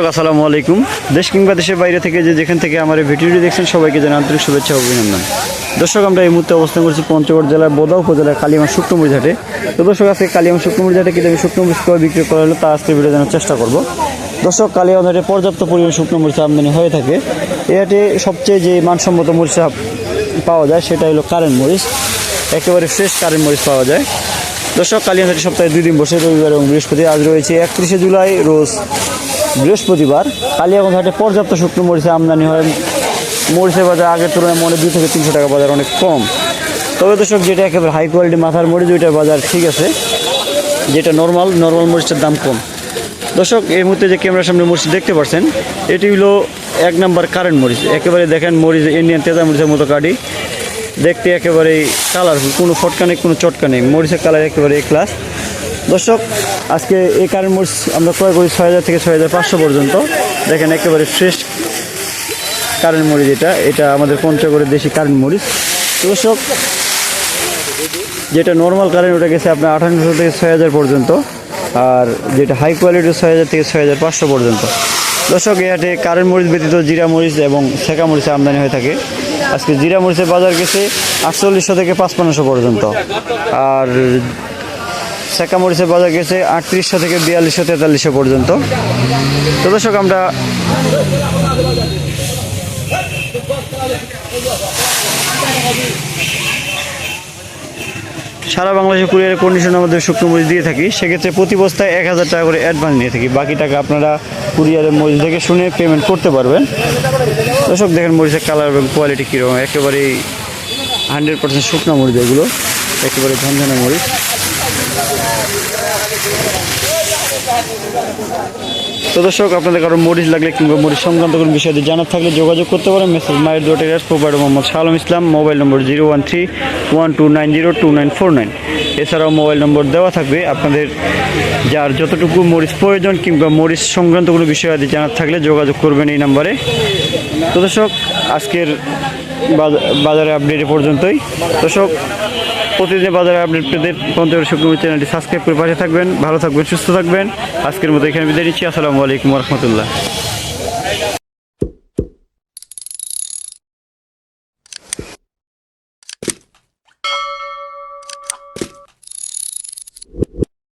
দর্শক আসসালামু আলাইকুম। দেশ কিংবা দেশের বাইরে থেকে যেখান থেকে আমার এই ভিডিওটি দেখছেন সবাইকে জানাই আন্তরিক শুভেচ্ছা ও অভিনন্দন। দর্শক আমরা এই মুহূর্তে অবস্থান করছি পঞ্চগড় জেলার বোদা উপজেলার কালিয়ামার শুকনো মরিচ হাটে। তো দর্শক আজকে কালিয়ামার শুকনো মরিচ হাটে কিন্তু আমি শুকনো মরিচ করে বিক্রি করা হলো তা আজকে ভিডিও জানার চেষ্টা করব। দর্শক কালিয়ামার হাটে পর্যাপ্ত পরিমাণ শুকনো মরিচ আমদানি হয়ে থাকে। এই হাটে সবচেয়ে যে মানসম্মত মরিচ পাওয়া যায় সেটা হলো কারেন্ট মরিচ, একেবারে ফ্রেশ কারেন্ট মরিচ পাওয়া যায়। দর্শক কালিয়ামার হাটে সপ্তাহে 2 দিন বসে, রবিবার এবং বৃহস্পতি। আজ রয়েছে 31শে জুলাই, রোজ বৃহস্পতিবার। কালিয়াগঞ্জ হাটে পর্যাপ্ত শুকনো মরিচের আমদানি হয়। মরিচের বাজার আগের তুলনায় মনে 2 থেকে 300 টাকা বাজার অনেক কম। তবে দর্শক যেটা একেবারে হাই কোয়ালিটি মাথার মরিচ ওইটার বাজার ঠিক আছে, যেটা নর্মাল মরিচের দাম কম। দর্শক এই মুহূর্তে যে ক্যামেরার সামনে মরিচ দেখতে পাচ্ছেন এটি হলো 1 নাম্বার কারেন্ট মরিচ। একেবারে দেখেন মরিচ ইন্ডিয়ান তেজা মরিচের মতো কাটি, দেখতে একেবারে কালারফুল, কোনো ফটকা নেই, কোনো চটকা নেই, মরিচের কালার একেবারে এ ক্লাস। দর্শক আজকে এই কারেন্ট মরিচ আমরা ক্রয় করি 6000 থেকে 6500 পর্যন্ত। দেখেন একেবারে ফ্রেশ কারেন্ট মরিচ, এটা আমাদের পঞ্চগড়ের দেশি কারেন্ট মরিচ। দর্শক যেটা নর্মাল কারেন্ট ওটা গেছে আপনার 5800 থেকে 6000 পর্যন্ত, আর যেটা হাই কোয়ালিটির 6000 থেকে 6500 পর্যন্ত। দর্শক এই হাটে কারেন্ট মরিচ ব্যতীত জিরা মরিচ এবং সেকা মরিচের আমদানি হয়ে থাকে। আজকে জিরা মরিচের বাজার গেছে 4800 থেকে 5500 পর্যন্ত, আর সেকা মরিচের বাজার গেছে 3800 থেকে 4200 4300 পর্যন্ত। তো দর্শক আমরা সারা বাংলাদেশে কুরিয়ারের কন্ডিশনের মধ্যে শুকনো মরিচ দিয়ে থাকি। সেক্ষেত্রে প্রতি বস্তায় 1000 টাকা করে অ্যাডভান্স নিয়ে থাকি, বাকি টাকা আপনারা কুরিয়ারের মরিচ দেখে শুনে পেমেন্ট করতে পারবেন। দর্শক দেখেন মরিচের কালার এবং কোয়ালিটি কীরকম, একেবারেই 100% শুকনো মরিচ, এগুলো একেবারে ঝনঝনা মরিচ। তো দর্শক আপনাদের কারো মরিচ লাগলে কিংবা মরিচ সংক্রান্ত কোনো বিষয়ে জানার থাকলে যোগাযোগ করতে পারেন। মেসেজ মায়ের ডটের প্রোভাইডার মোহাম্মদ শালম ইসলাম, মোবাইল নম্বর 01312902949। এছাড়াও মোবাইল নম্বর দেওয়া থাকবে, আপনাদের যার যতটুকু মরিচ প্রয়োজন কিংবা মরিচ সংক্রান্ত কোনো বিষয়ে জানার থাকলে যোগাযোগ করবেন এই নাম্বারে। তো দর্শক আজকের বাজারে আপডেট পর্যন্তই। দর্শক প্রতিদিন বাজারে আপডেট পেতে পঞ্চগড় শুকনো মরিচ চ্যানেলটি সাবস্ক্রাইব করে পাশে থাকবেন। ভালো থাকবেন, সুস্থ থাকবেন। আজকের মতো এখানে বিদায় নিচ্ছি। আসসালামু আলাইকুম রহমতুল্লাহ।